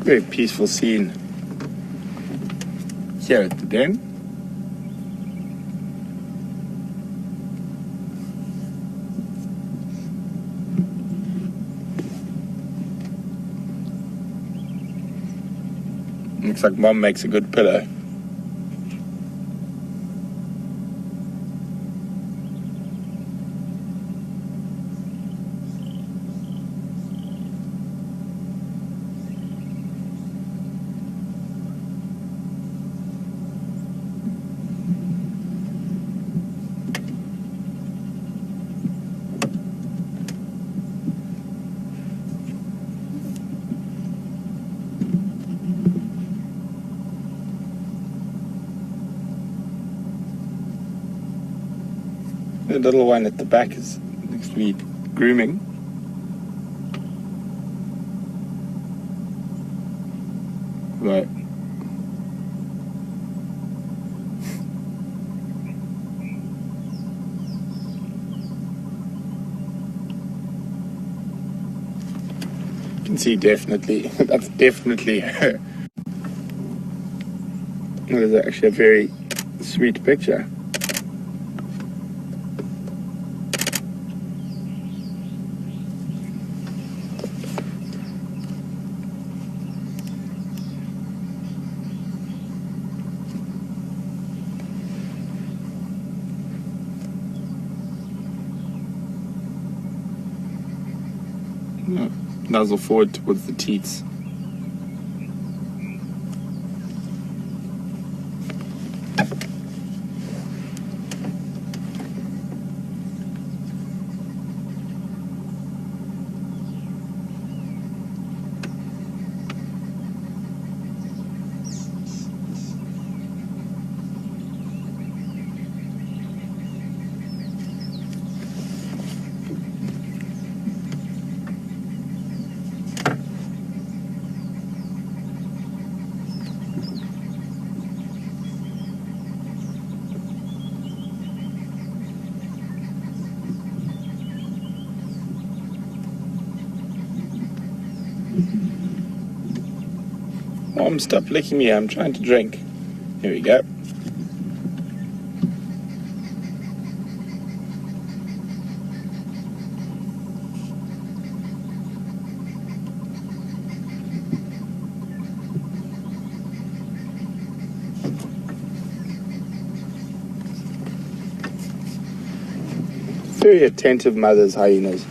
Very peaceful scene here at the den. Looks like Mom makes a good pillow. The little one at the back is next to be grooming. Right. You can see definitely, that's definitely her. That is actually a very sweet picture. Nozzle forward towards the teats. Mom, stop licking me, I'm trying to drink. Here we go. Very attentive mothers, hyenas.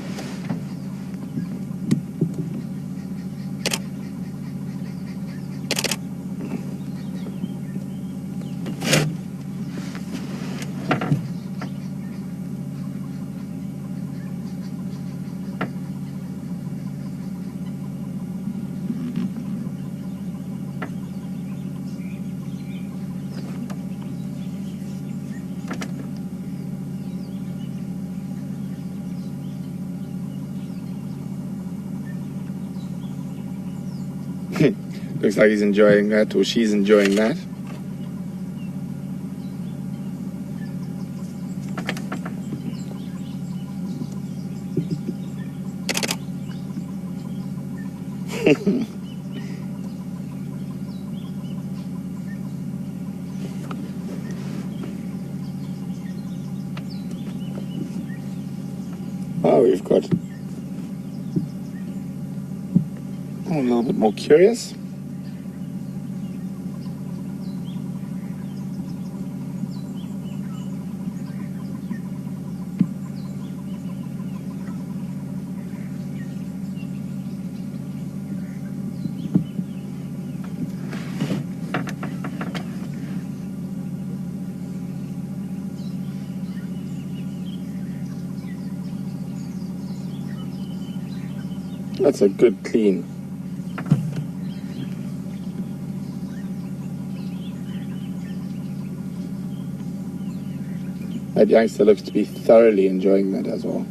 Looks like he's enjoying that, or she's enjoying that. Oh, we've got a little bit more curious. That's a good clean. That youngster looks to be thoroughly enjoying that as well.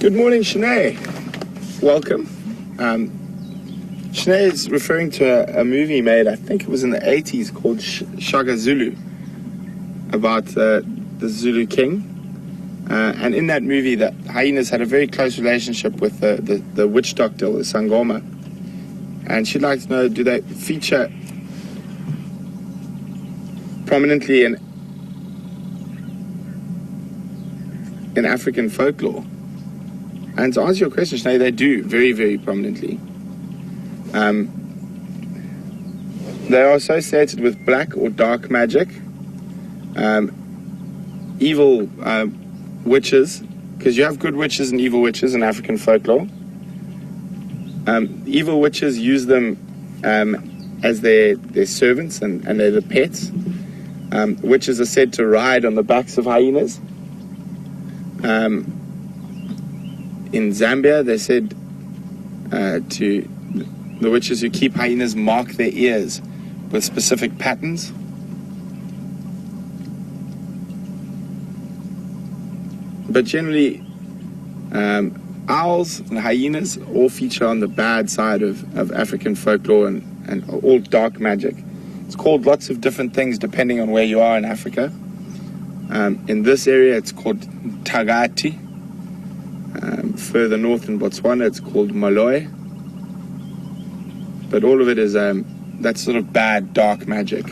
Good morning, Shanae. Welcome. Shanae is referring to a movie made, I think it was in the 80s, called Shaka Zulu, about the Zulu king. And in that movie, the hyenas had a very close relationship with the witch doctor, the Sangoma. And she'd like to know, do they feature prominently in African folklore? And to answer your question, Shanae, they do very, very prominently. They are associated with black or dark magic, evil witches, because you have good witches and evil witches in African folklore. Evil witches use them as their servants and they're the pets. Witches are said to ride on the backs of hyenas. In Zambia, they said to the witches who keep hyenas mark their ears with specific patterns. But generally, owls and hyenas all feature on the bad side of African folklore and all dark magic. It's called lots of different things depending on where you are in Africa. In this area, it's called Tagati. Further north in Botswana, it's called Malloy. But all of it is that sort of bad, dark magic.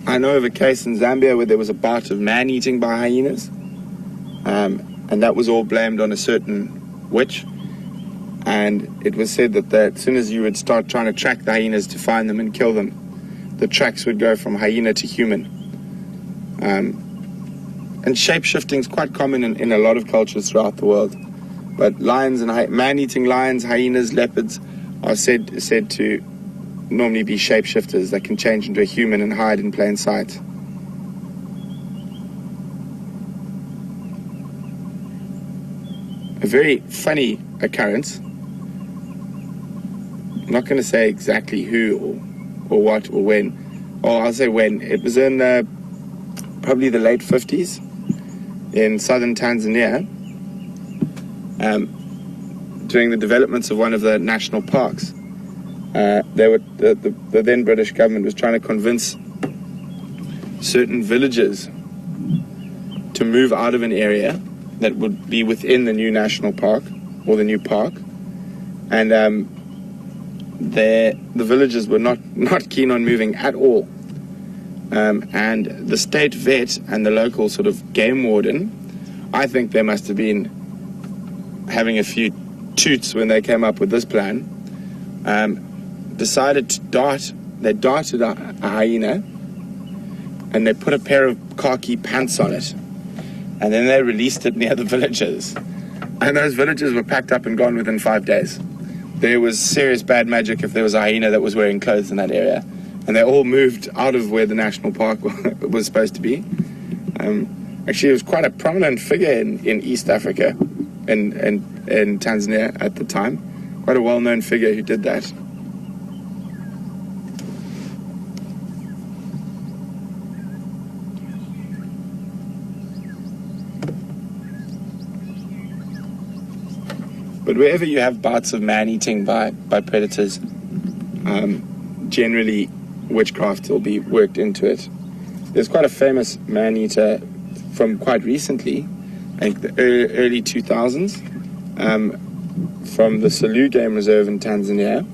I know of a case in Zambia where there was a bout of man-eating by hyenas, and that was all blamed on a certain witch. And it was said that as soon as you would start trying to track the hyenas to find them and kill them, the tracks would go from hyena to human. And shape-shifting is quite common in a lot of cultures throughout the world. But lions and man-eating lions, hyenas, leopards are said to normally be shapeshifters that can change into a human and hide in plain sight. A very funny occurrence. I'm not going to say exactly who or what or when. Or I'll say when. It was in probably the late 50s in southern Tanzania, during the developments of one of the national parks. The then British government was trying to convince certain villages to move out of an area that would be within the new national park or the new park, and the villagers were not keen on moving at all. And the state vet and the local sort of game warden, I think they must have been having a few toots when they came up with this plan, decided to darted a hyena, and they put a pair of khaki pants on it, and then they released it near the villages. And those villages were packed up and gone within 5 days. There was serious bad magic if there was a hyena that was wearing clothes in that area. And they all moved out of where the national park was supposed to be. Actually, it was quite a prominent figure in East Africa and in Tanzania at the time. Quite a well-known figure who did that. But wherever you have bouts of man-eating by predators, generally witchcraft will be worked into it. There's quite a famous man-eater from quite recently, I think the early 2000s, from the Selous Game Reserve in Tanzania,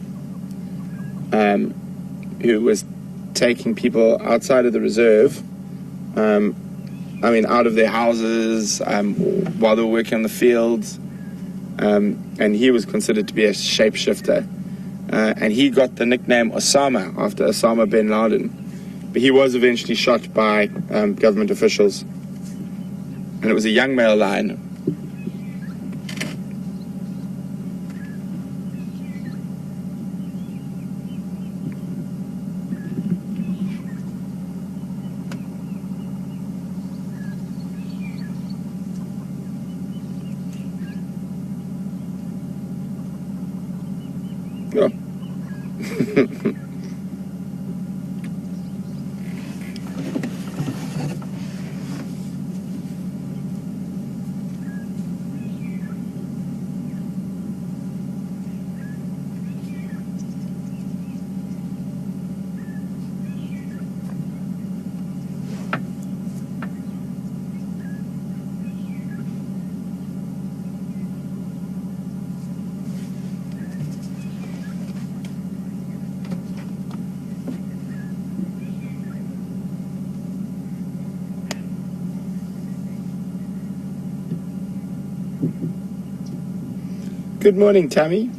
who was taking people outside of the reserve, out of their houses while they were working on the fields, and he was considered to be a shapeshifter. And he got the nickname Osama after Osama bin Laden. But he was eventually shot by government officials. And it was a young male lion. Oh. Good morning, Tammy.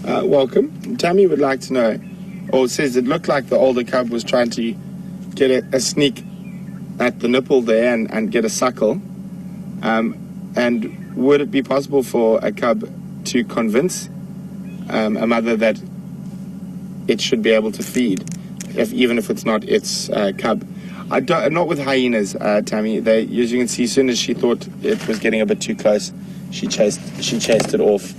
Welcome. Tammy would like to know, or says it looked like the older cub was trying to get a sneak at the nipple there and get a suckle. And would it be possible for a cub to convince a mother that it should be able to feed, even if it's not its cub? Not with hyenas, Tammy. As you can see, as soon as she thought it was getting a bit too close, she chased it off.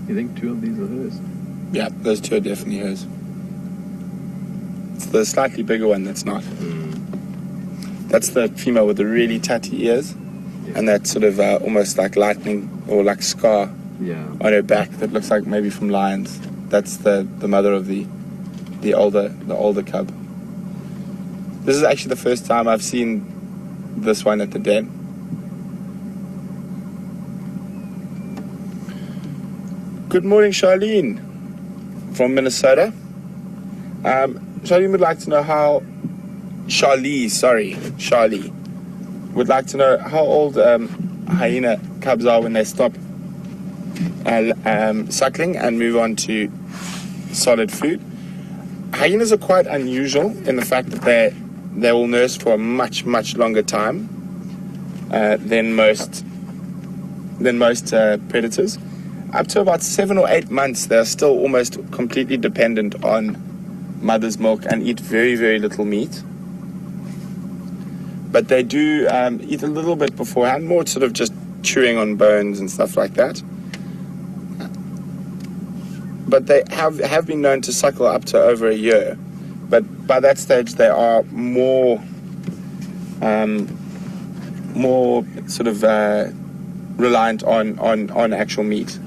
You think 2 of these are hers? Yeah, those 2 are definitely hers. It's the slightly bigger one that's not. That's the female with the really tatty ears, and that sort of almost like lightning or like scar on her back that looks like maybe from lions. That's the mother of the older cub. This is actually the first time I've seen this one at the den. Good morning, Charlene from Minnesota. Charlene would like to know how Charlie would like to know how old hyena cubs are when they stop suckling and move on to solid food. Hyenas are quite unusual in the fact that they will nurse for a much longer time than most predators. Up to about 7 or 8 months, they're still almost completely dependent on mother's milk and eat very little meat. But they do eat a little bit beforehand, more sort of just chewing on bones and stuff like that. But they have been known to suckle up to over a year. But by that stage, they are more sort of reliant on actual meat.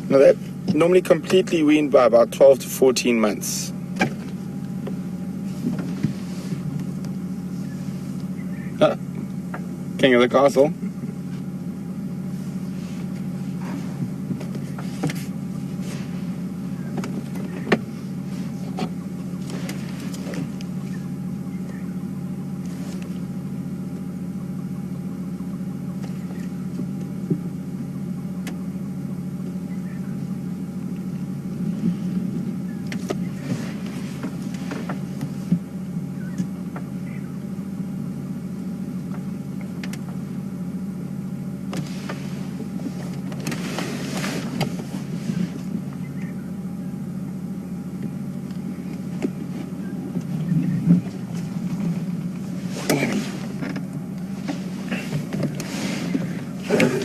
Now they're normally completely weaned by about 12 to 14 months. King of the castle.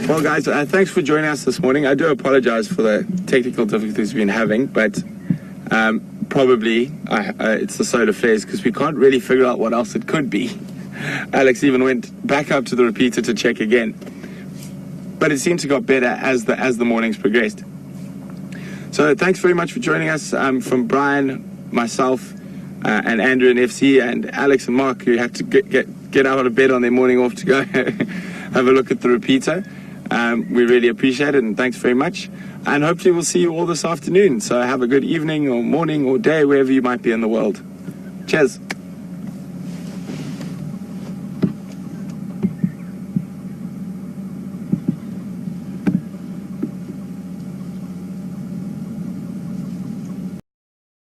Well, guys, thanks for joining us this morning. I do apologize for the technical difficulties we've been having, but probably it's the solar flares because we can't really figure out what else it could be. Alex even went back up to the repeater to check again, but it seems to got better as the mornings progressed. So thanks very much for joining us. From Brian, myself, and Andrew and FC, and Alex and Mark, who have to get out of bed on their morning off to go have a look at the repeater. We really appreciate it, and thanks very much. And hopefully we'll see you all this afternoon. So have a good evening or morning or day, wherever you might be in the world. Cheers.